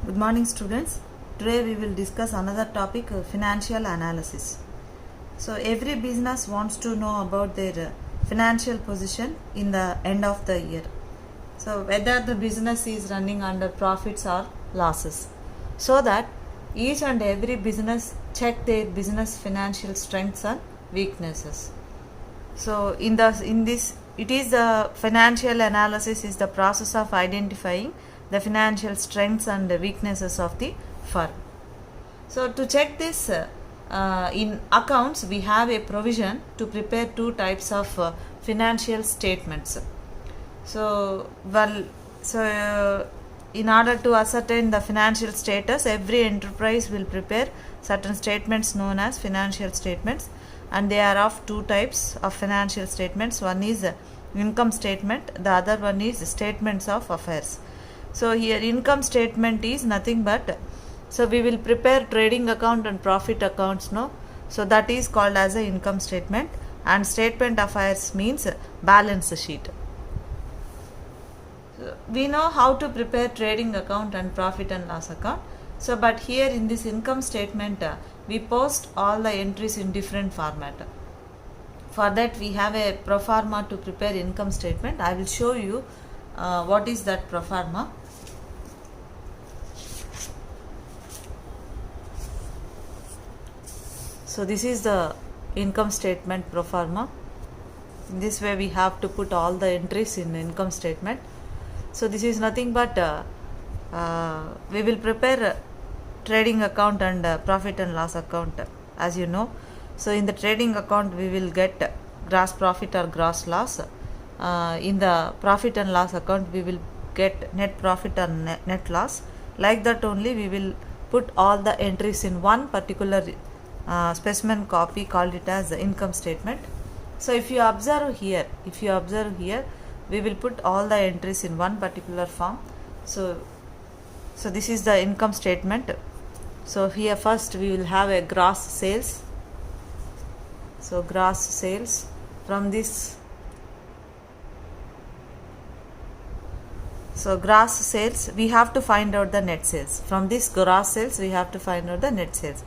Good morning, students. Today we will discuss another topic, financial analysis. So every business wants to know about their financial position in the end of the year. So whether the business is running under profits or losses. So that each and every business check their business financial strengths and weaknesses. So in this it is the financial analysis is the process of identifying the financial strengths and weaknesses of the firm. So to check this in accounts we have a provision to prepare two types of financial statements. In order to ascertain the financial status, every enterprise will prepare certain statements known as financial statements, and they are of two types of financial statements. One is income statement, the other one is statements of affairs. So here income statement is nothing but, so we will prepare trading account and profit accounts, no? So that is called as a income statement, and statement of affairs means balance sheet. We know how to prepare trading account and profit and loss account. So but here in this income statement we post all the entries in different format. For that we have a pro forma to prepare income statement. I will show you what is that pro forma. So this is the income statement pro forma. In this way we have to put all the entries in income statement. So this is nothing but we will prepare trading account and profit and loss account, as you know. So in the trading account we will get gross profit or gross loss. In the profit and loss account we will get net profit or net loss. Like that only we will put all the entries in one particular specimen copy, called it as the income statement. So if you observe here, we will put all the entries in one particular form. So this is the income statement. So here first we will have a gross sales. So gross sales, from this, so gross sales we have to find out the net sales. From this gross sales we have to find out the net sales.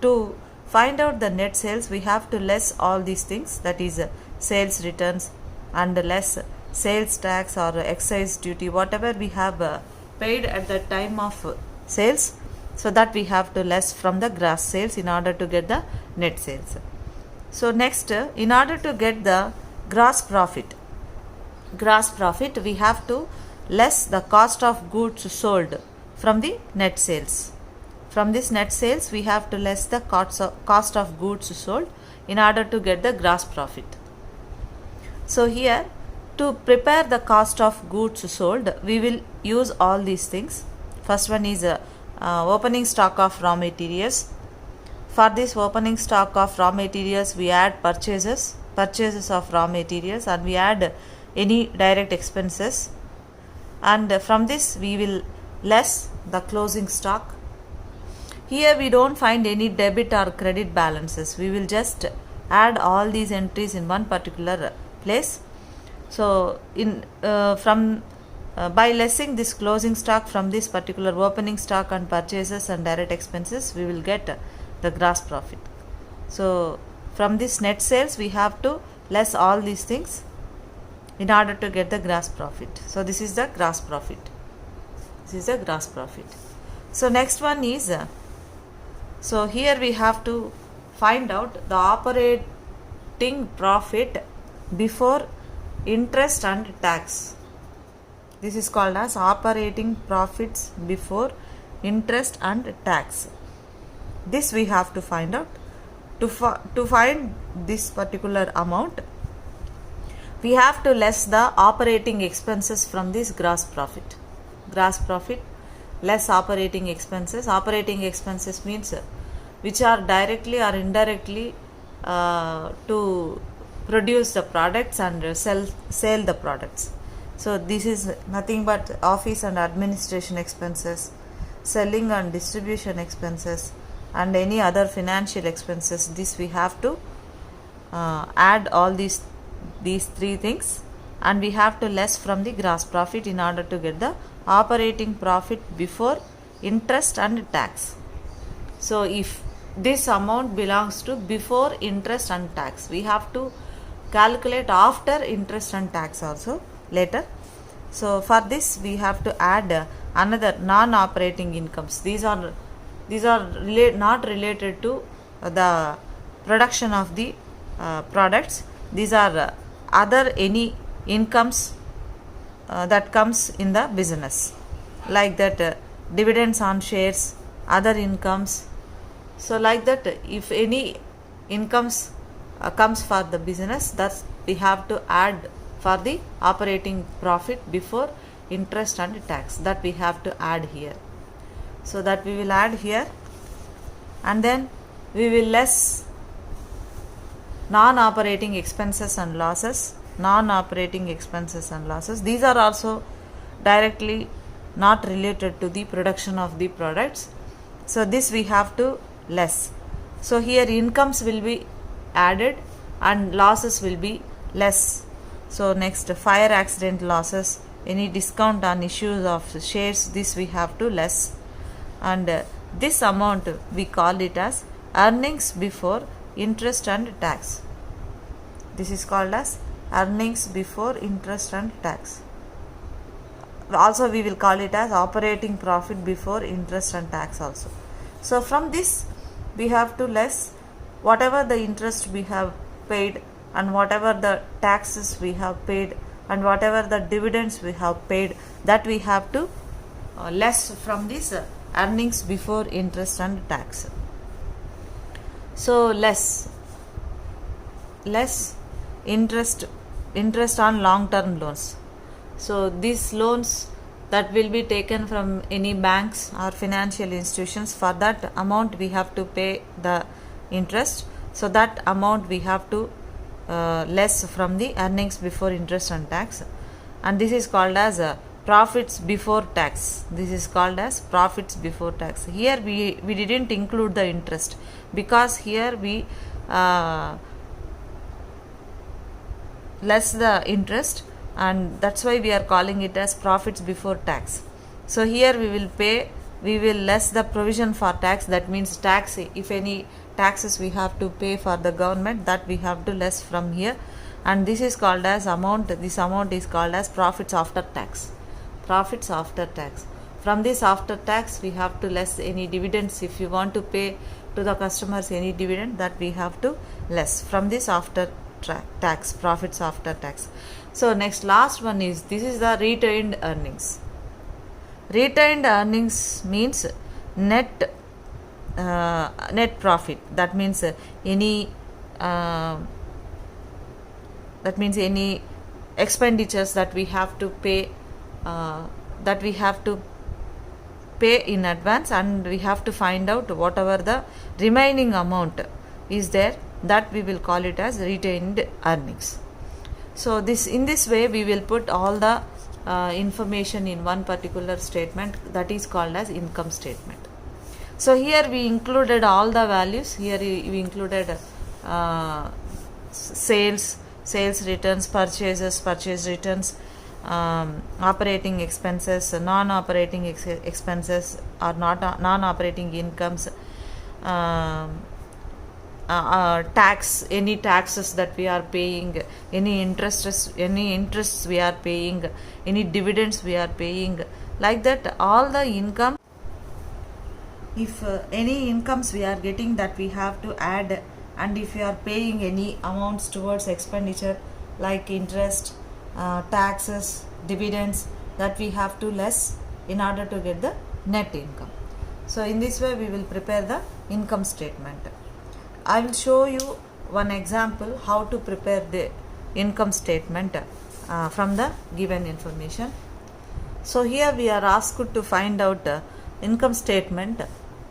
To find out the net sales we have to less all these things, that is sales returns and less sales tax or excise duty, whatever we have paid at the time of sales. So that we have to less from the gross sales in order to get the net sales. So next, in order to get the gross profit we have to less the cost of goods sold from the net sales. From this net sales we have to less the cost of goods sold in order to get the gross profit. So here, to prepare the cost of goods sold we will use all these things. First one is opening stock of raw materials. For this opening stock of raw materials we add purchases of raw materials, and we add any direct expenses, and from this we will less the closing stock. Here we don't find any debit or credit balances. We will just add all these entries in one particular place. So by lessing this closing stock from this particular opening stock and purchases and direct expenses, we will get the gross profit. So from this net sales we have to less all these things in order to get the gross profit. So this is the gross profit. So next one is, so here we have to find out the operating profit before interest and tax. This is called as operating profits before interest and tax. This we have to find out. To find this particular amount we have to less the operating expenses from this gross profit less operating expenses. Operating expenses means which are directly or indirectly to produce the products and sell the products. So this is nothing but office and administration expenses, selling and distribution expenses, and any other financial expenses. This we have to add all these three things, and we have to less from the gross profit in order to get the operating profit before interest and tax. So if this amount belongs to before interest and tax, we have to calculate after interest and tax also later. So for this we have to add another non-operating incomes. These are not related to the production of the products. These are other any incomes that comes in the business, like that dividends on shares, other incomes. So like that, if any incomes comes for the business, that we have to add for the operating profit before interest and tax, that we have to add here. So that we will add here, and then we will less non-operating expenses and losses. Non-operating expenses and losses, these are also directly not related to the production of the products. So this we have to less. So here incomes will be added and losses will be less. So next, fire accident losses, any discount on issues of shares, this we have to less. And this amount we call it as earnings before interest and tax. This is called as earnings before interest and tax. Also we will call it as operating profit before interest and tax also. So from this we have to less whatever the interest we have paid and whatever the taxes we have paid and whatever the dividends we have paid, that we have to less from this earnings before interest and tax. So less interest on long term loans. So these loans that will be taken from any banks or financial institutions, for that amount we have to pay the interest. So that amount we have to less from the earnings before interest and tax, and this is called as profits before tax. This is called as profits before tax. Here we didn't include the interest because here we less the interest, and that's why we are calling it as profits before tax. So here we will less the provision for tax, that means tax, if any taxes we have to pay for the government, that we have to less from here, and this is called as amount. This amount is called as profits after tax. Profits after tax. From this after tax we have to less any dividends. If you want to pay to the customers any dividend, that we have to less from this after tax, profits after tax. So next, last one is, this is the retained earnings. Retained earnings means net profit. That means any expenditures that we have to pay in advance, and we have to find out whatever the remaining amount is there, that we will call it as retained earnings. So in this way we will put all the information in one particular statement, that is called as income statement. So here we included all the values. Here we included sales returns, purchase returns, operating expenses, non-operating expenses or non-operating incomes, tax, any taxes that we are paying, any interests we are paying, any dividends we are paying, like that all the income. If any incomes we are getting, that we have to add, and if we are paying any amounts towards expenditure like interest, taxes, dividends, that we have to less in order to get the net income. So in this way we will prepare the income statement. I will show you one example how to prepare the income statement from the given information. So here we are asked to find out income statement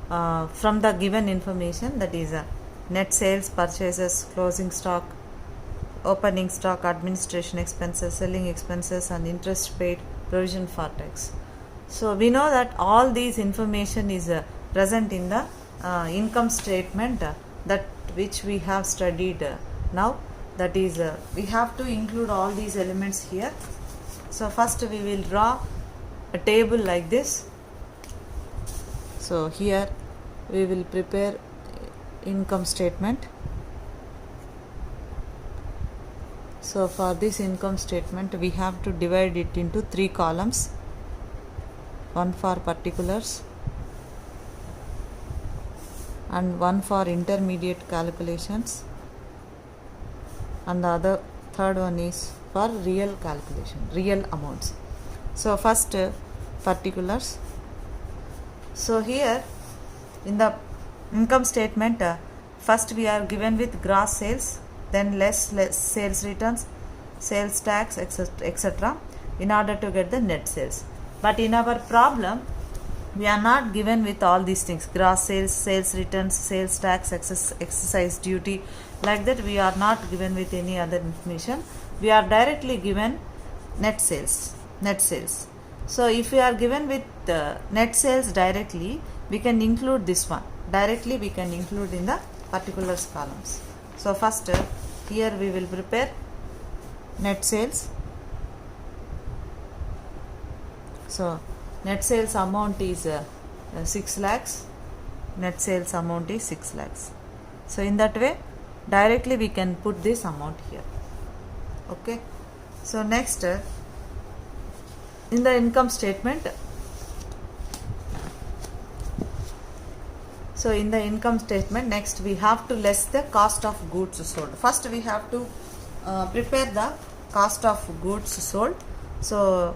from the given information, that is net sales, purchases, closing stock, opening stock, administration expenses, selling expenses, and interest paid, provision for tax. So we know that all these information is present in the income statement that which we have studied now. That is we have to include all these elements here. So first we will draw a table like this. So here we will prepare income statement. So for this income statement we have to divide it into 3 columns, one for particulars and one for intermediate calculations, and the third one is for real calculation, real amounts. So first particulars. So here in the income statement, first we are given with gross sales, then less sales returns, sales tax, etc. in order to get the net sales. But in our problem we are not given with all these things: gross sales, sales returns, sales tax, excise duty. Like that we are not given with any other information. We are directly given net sales. So if we are given with net sales directly, we can include this one directly, we can include in the particulars columns. So first here we will prepare net sales. So net sales amount is 6 lakhs. Net sales amount is 6 lakhs. So in that way directly we can put this amount here. Okay. So next in the income statement, so in the income statement next we have to less the cost of goods sold. First we have to prepare the cost of goods sold. So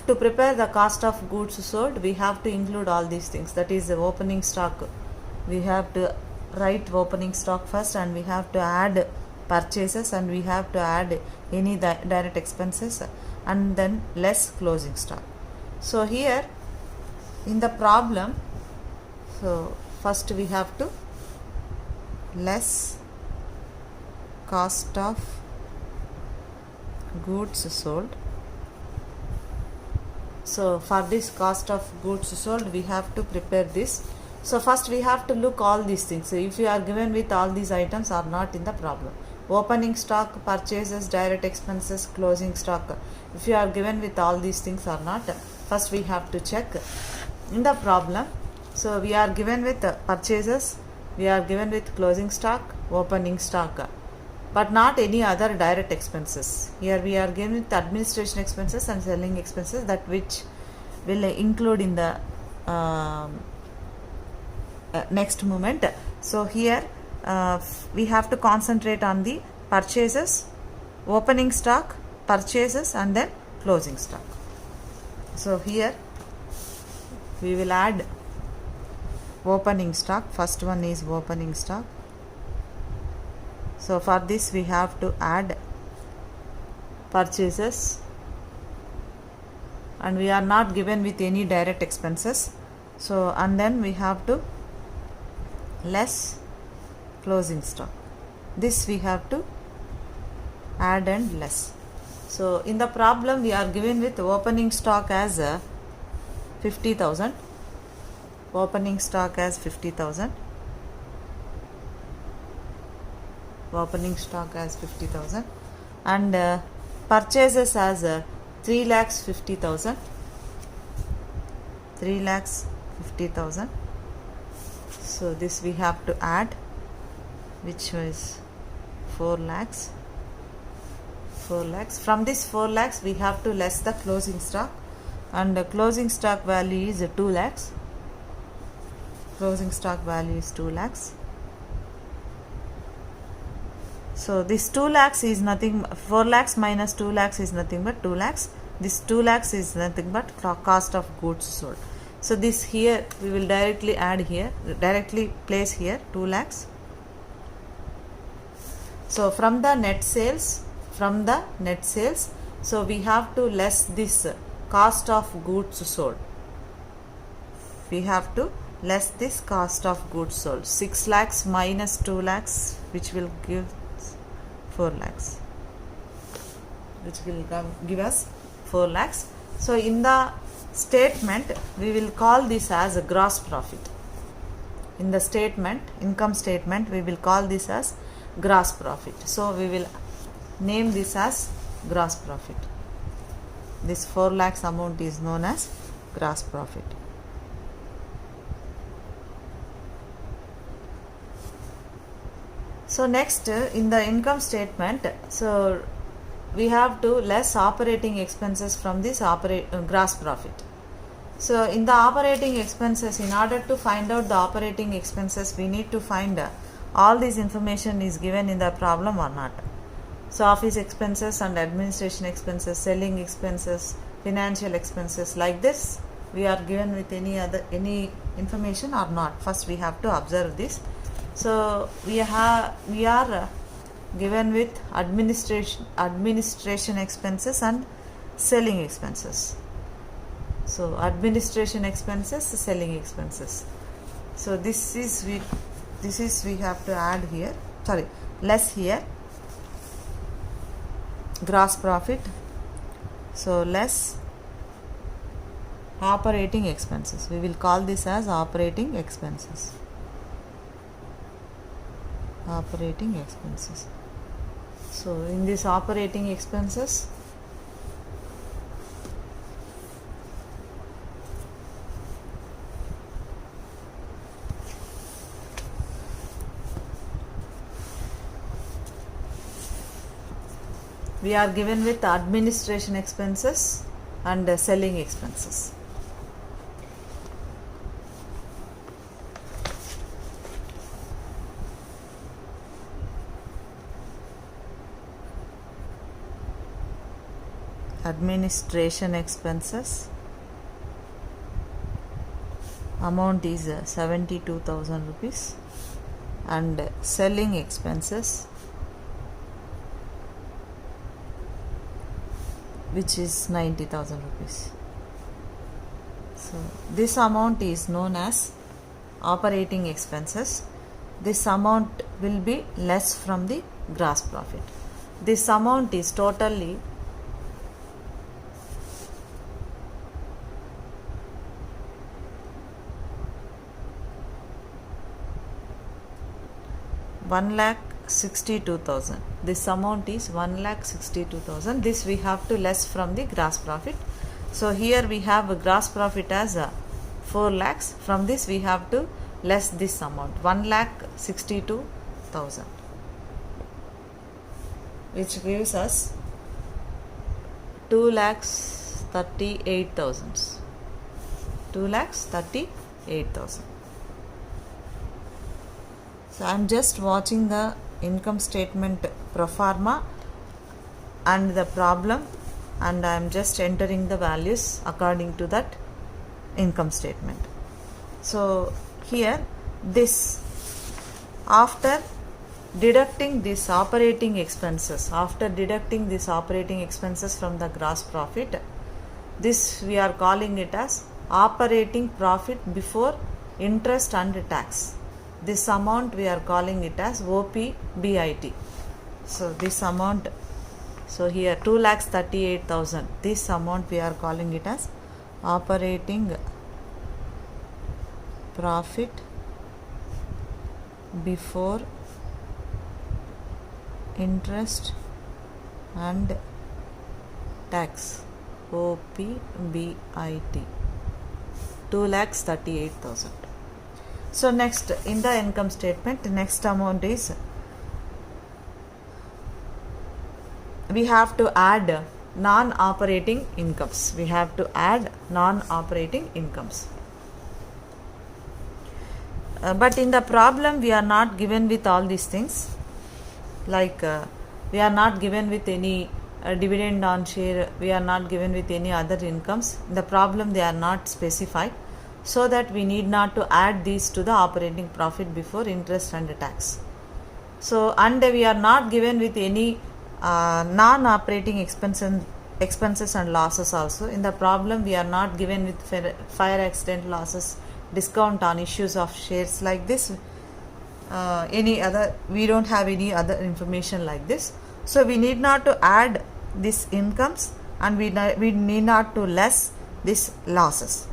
to prepare the cost of goods sold we have to include all these things, that is the opening stock. We have to write opening stock first, and we have to add purchases, and we have to add any direct expenses, and then less closing stock. So here in the problem, so first we have to less cost of goods sold. So for this cost of goods sold we have to prepare this. So first we have to look all these things. So if you are given with all these items are not in the problem: opening stock, purchases, direct expenses, closing stock. If you are given with all these things or not, first we have to check in the problem. So we are given with purchases, we are given with closing stock, opening stock, but not any other direct expenses. Here we are given with administration expenses and selling expenses, that which will include in the next moment. So here we have to concentrate on the purchases, opening stock, purchases, and then closing stock. So here we will add opening stock. First one is opening stock. So for this we have to add purchases, and we are not given with any direct expenses. So and then we have to less closing stock. This we have to add and less. So in the problem we are given with opening stock as 50,000. Opening stock as 50,000. Opening stock as 50,000, and purchases as 3,50,000. 3,50,000. So this we have to add, which was 4 lakhs. 4 lakhs. From this 4 lakhs we have to less the closing stock, and the closing stock value is 2 lakhs. Closing stock value is 2 lakhs. So this 2 lakhs is nothing, 4 lakhs minus 2 lakhs is nothing but 2 lakhs. This 2 lakhs is nothing but cost of goods sold. So this here we will directly add here, directly place here 2 lakhs. So from the net sales, so we have to less this cost of goods sold. We have to less this cost of goods sold. 6 lakhs minus 2 lakhs, which will give 4 lakhs, which will give us 4 lakhs. So in the statement we will call this as a gross profit. In the statement, income statement, we will call this as gross profit. So we will name this as gross profit. This 4 lakhs amount is known as gross profit. So next, in the income statement, so we have to less operating expenses from this gross profit. So in the operating expenses, in order to find out the operating expenses, we need to find all this information is given in the problem or not. So office expenses and administration expenses, selling expenses, financial expenses, like this we are given with any information or not. First we have to observe this. So we are given with administration expenses and selling expenses. So administration expenses, selling expenses. So this is we have to add here, less here, gross profit. So less operating expenses. We will call this as operating expenses. Operating expenses. So in this operating expenses, we are given with administration expenses and selling expenses. Administration expenses amount is 72,000 rupees, and selling expenses, which is 90,000 rupees. So this amount is known as operating expenses. This amount will be less from the gross profit. This amount is totally 1,62,000. This amount is 1,62,000. This we have to less from the gross profit. So here we have a gross profit as 4 lakhs. From this we have to less this amount, 1,62,000, which gives us 2,38,000. 2,38,000. So I am just watching the income statement pro forma and the problem, and I am just entering the values according to that income statement. So here this, after deducting this operating expenses, from the gross profit, this we are calling it as operating profit before interest and tax. This amount we are calling it as OPBIT. So this amount, so here 2,38,000, this amount we are calling it as operating profit before interest and tax, OPBIT, 2,38,000. So next, in the income statement, next amount is, we have to add non-operating incomes. But in the problem we are not given with all these things, like we are not given with any dividend on share, we are not given with any other incomes. In the problem they are not specified, so that we need not to add these to the operating profit before interest and tax. So, and we are not given with any non-operating expenses and losses also. In the problem we are not given with fire accident losses, discount on issues of shares, like this. Any other, we don't have any other information like this. So we need not to add these incomes, and we need not to less these losses.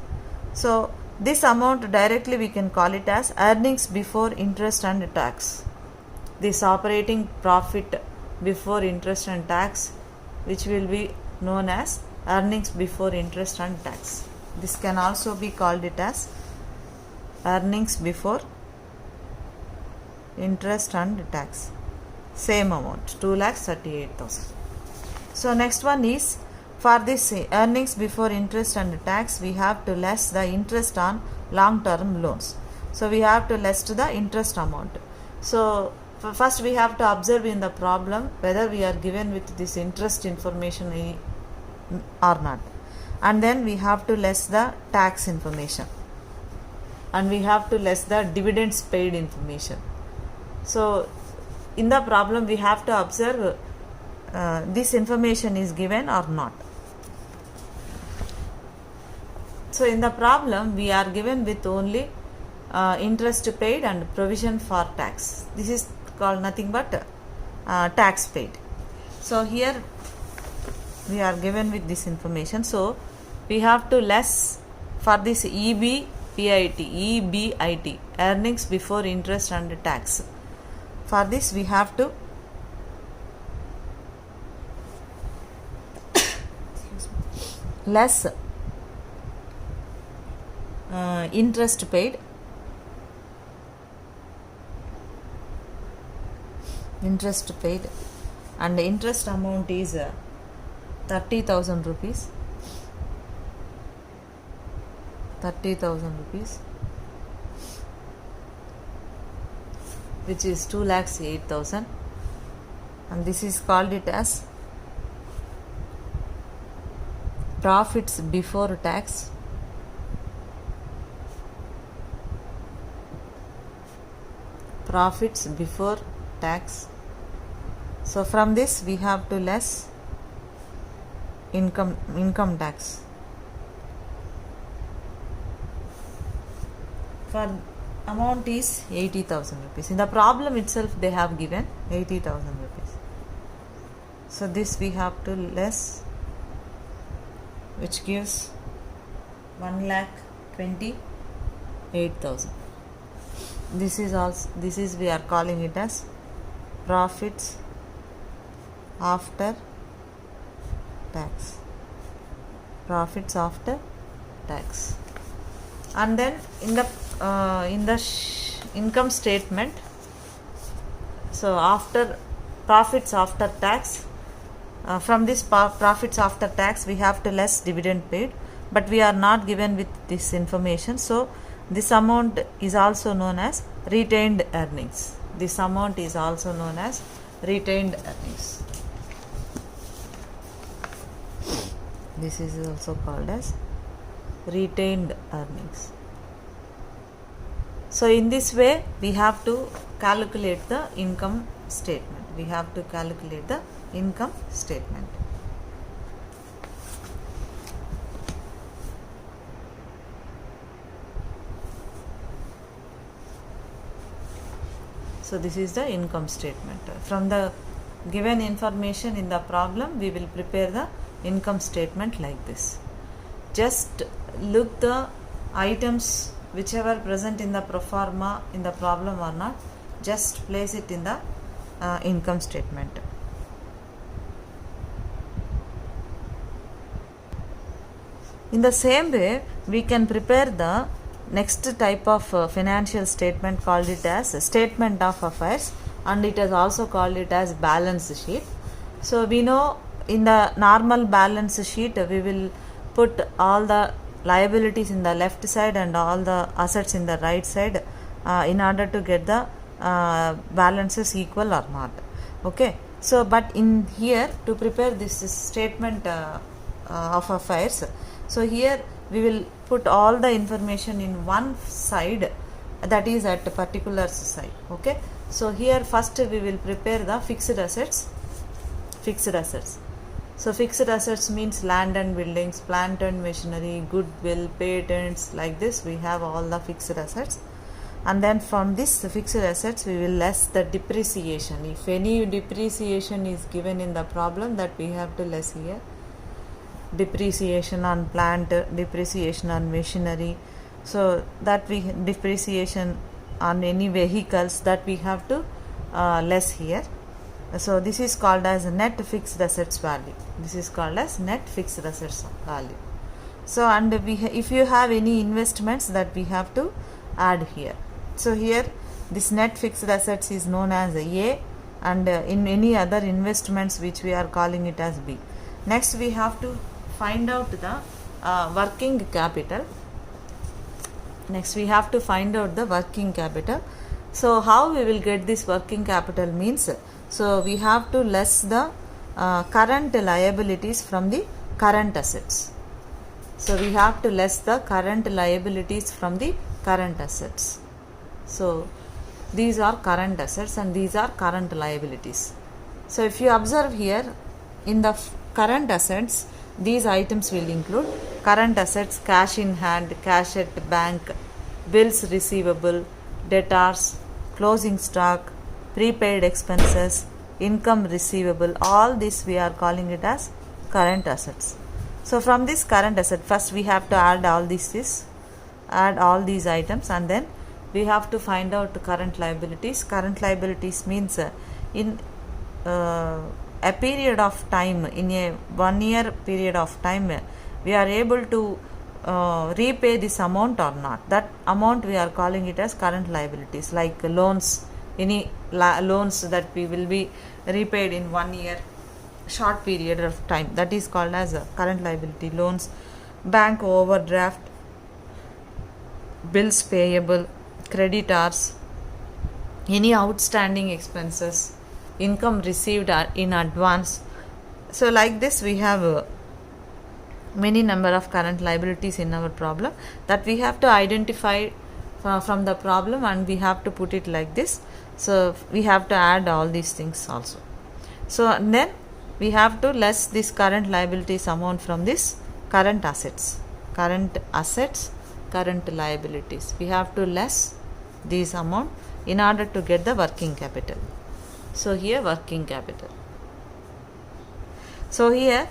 So this amount directly we can call it as earnings before interest and tax. This operating profit before interest and tax, which will be known as earnings before interest and tax. This can also be called it as earnings before interest and tax. same amount, 2,38,000. So next one is, for this earnings before interest and tax, we have to less the interest on long term loans. So we have to less to the interest amount. So first we have to observe in the problem whether we are given with this interest information or not, and then we have to less the tax information, and we have to less the dividends paid information. So in the problem we have to observe this information is given or not. So in the problem we are given with only interest paid and provision for tax. This is called nothing but tax paid. So here we are given with this information. So we have to less for this EBIT, earnings before interest and tax. For this we have to less interest paid, and the interest amount is 30,000 rupees, which is 2,08,000, and this is called it as profits before tax, So from this we have to less income tax. For amount is 80,000 rupees. In the problem itself they have given 80,000 rupees. So this we have to less, which gives 1,28,000. This is we are calling it as profits after tax. And then in the income statement, so after profits after tax, from this profits after tax we have to less dividend paid, but we are not given with this information. So this amount is also known as retained earnings. This is also called as retained earnings. So in this way we have to calculate the income statement. So this is the income statement. From the given information in the problem, we will prepare the income statement like this. Just look the items whichever present in the pro forma in the problem or not, just place it in the income statement. In the same way, we can prepare the next type of financial statement, called it as statement of affairs, and it is also called it as balance sheet. So we know in the normal balance sheet we will put all the liabilities in the left side and all the assets in the right side in order to get the balances equal or not. Okay, so but in here to prepare this statement of affairs, so here we will put all the information in one side, that is at a particular side. Okay, so here first we will prepare the fixed assets. So fixed assets means land and buildings, plant and machinery, goodwill, patents, like this we have all the fixed assets. And then from this fixed assets we will less the depreciation. If any depreciation is given in the problem, that we have to less here. Depreciation on plant, depreciation on machinery, so that we depreciation on any vehicles, that we have to less here. So this is called as net fixed assets value. So and if you have any investments, that we have to add here. So here this net fixed assets is known as A, and in any other investments which we are calling it as B. Next we have to find out the working capital. Next we have to find out the working capital. So how we will get this working capital means, so we have to less the current liabilities from the current assets. So we have to less the current liabilities from the current assets. So these are current assets and these are current liabilities. So if you observe here, in the current assets, these items will include current assets, cash in hand, cash at bank, bills receivable, debtors, closing stock, prepaid expenses, income receivable. All this we are calling it as current assets. So from this current asset, first we have to add all these items, and then we have to find out the current liabilities. Current liabilities means in a period of time, in a 1 year period of time, we are able to repay this amount or not. That amount we are calling it as current liabilities, like loans, any loans that we will be repaid in 1 year short period of time, that is called as a current liability. Loans, bank overdraft, bills payable, creditors, any outstanding expenses, income received in advance. So like this we have many number of current liabilities in our problem that we have to identify from the problem, and we have to put it like this. So we have to add all these things also. So then we have to less this current liabilities amount from this current assets, current liabilities. We have to less these amount in order to get the working capital. So here working capital. So here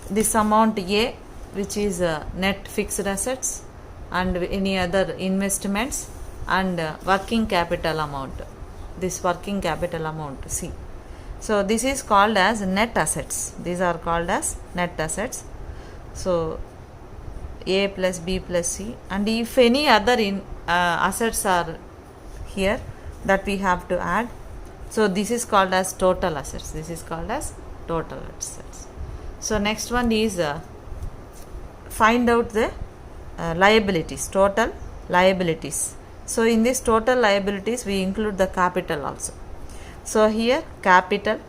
this amount A, which is net fixed assets and any other investments, and working capital amount, this working capital amount C. So this is called as net assets. These are called as net assets. So A plus B plus C, and if any other assets are here, that we have to add. So this is called as total assets. This is called as total assets. So next one is find out the liabilities, total liabilities. So in this total liabilities we include the capital also. So here capital,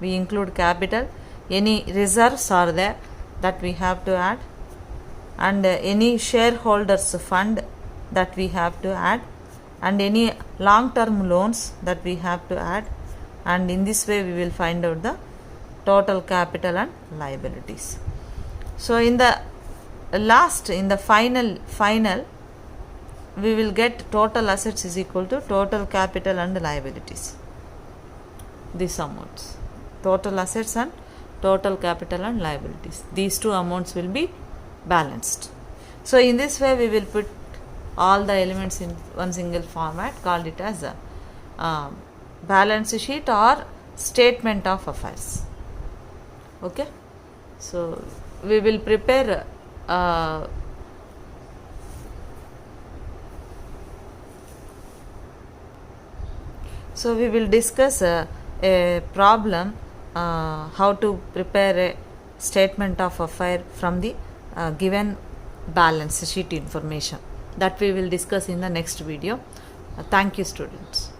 we include capital. Any reserves are there, that we have to add, and any shareholders fund, that we have to add, and any long term loans, that we have to add. And in this way we will find out the total capital and liabilities. So in the last, in the final we will get total assets is equal to total capital and liabilities. These amounts, total assets and total capital and liabilities, these two amounts will be balanced. So in this way we will put all the elements in one single format, called it as a balance sheet or statement of affairs. Okay, so we will prepare so we will discuss a problem, how to prepare a statement of affair from the given balance sheet information, that we will discuss in the next video. Thank you, students.